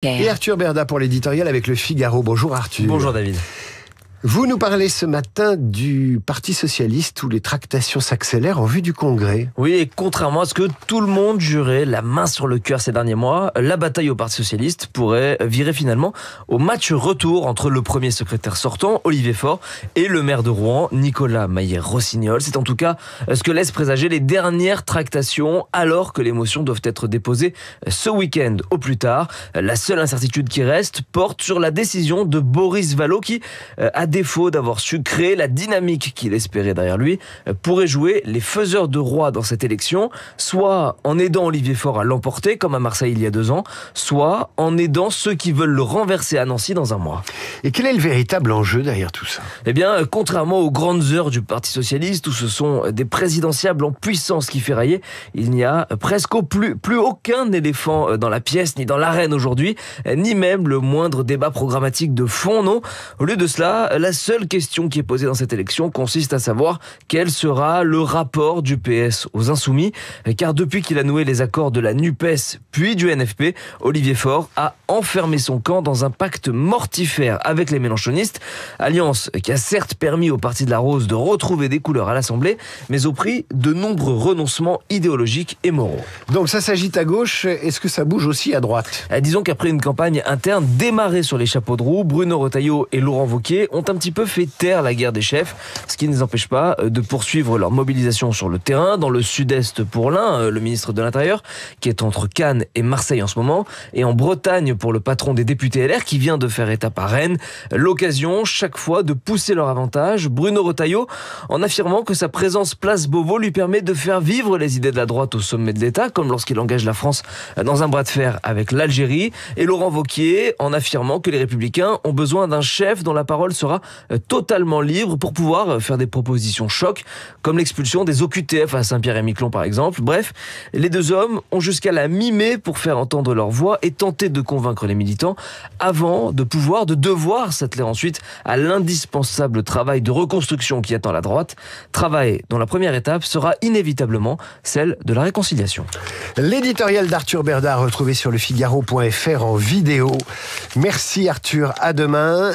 Et Arthur Berda pour l'éditorial avec Le Figaro. Bonjour Arthur. Bonjour David. Vous nous parlez ce matin du Parti Socialiste où les tractations s'accélèrent en vue du Congrès. Oui, et contrairement à ce que tout le monde jurait, la main sur le cœur ces derniers mois, la bataille au Parti Socialiste pourrait virer finalement au match retour entre le premier secrétaire sortant, Olivier Faure, et le maire de Rouen, Nicolas Mayer-Rossignol. C'est en tout cas ce que laissent présager les dernières tractations, alors que les motions doivent être déposées ce week-end au plus tard. La seule incertitude qui reste porte sur la décision de Boris Vallaud qui, à défaut d'avoir su créer la dynamique qu'il espérait derrière lui, pourrait jouer les faiseurs de roi dans cette élection, soit en aidant Olivier Faure à l'emporter, comme à Marseille il y a 2 ans, soit en aidant ceux qui veulent le renverser à Nancy dans un mois. Et quel est le véritable enjeu derrière tout ça ? Eh bien, contrairement aux grandes heures du Parti Socialiste, où ce sont des présidentiables en puissance qui ferraillaient, il n'y a presque plus aucun éléphant dans la pièce, ni dans l'arène aujourd'hui, ni même le moindre débat programmatique de fond, non. Au lieu de cela, la seule question qui est posée dans cette élection consiste à savoir quel sera le rapport du PS aux Insoumis, car depuis qu'il a noué les accords de la NUPES puis du NFP, Olivier Faure a enfermé son camp dans un pacte mortifère avec les mélenchonistes, alliance qui a certes permis au Parti de la Rose de retrouver des couleurs à l'Assemblée, mais au prix de nombreux renoncements idéologiques et moraux. Donc ça s'agite à gauche, est-ce que ça bouge aussi à droite ? Disons qu'après une campagne interne démarrée sur les chapeaux de roue, Bruno Retailleau et Laurent Wauquiez ont un petit peu fait taire la guerre des chefs, ce qui ne les empêche pas de poursuivre leur mobilisation sur le terrain, dans le sud-est pour l'un, le ministre de l'Intérieur, qui est entre Cannes et Marseille en ce moment, et en Bretagne pour le patron des députés LR, qui vient de faire étape à Rennes. L'occasion, chaque fois, de pousser leur avantage. Bruno Retailleau, en affirmant que sa présence place Beauvau lui permet de faire vivre les idées de la droite au sommet de l'État, comme lorsqu'il engage la France dans un bras de fer avec l'Algérie. Et Laurent Wauquiez, en affirmant que les Républicains ont besoin d'un chef dont la parole sera totalement libre pour pouvoir faire des propositions choc, comme l'expulsion des OQTF à Saint-Pierre-et-Miquelon par exemple. Bref, les deux hommes ont jusqu'à la mi-mai pour faire entendre leur voix et tenter de convaincre les militants avant de devoir s'atteler ensuite à l'indispensable travail de reconstruction qui attend la droite, travail dont la première étape sera inévitablement celle de la réconciliation. L'éditorial d'Arthur Berda retrouvé sur lefigaro.fr en vidéo. Merci Arthur, à demain.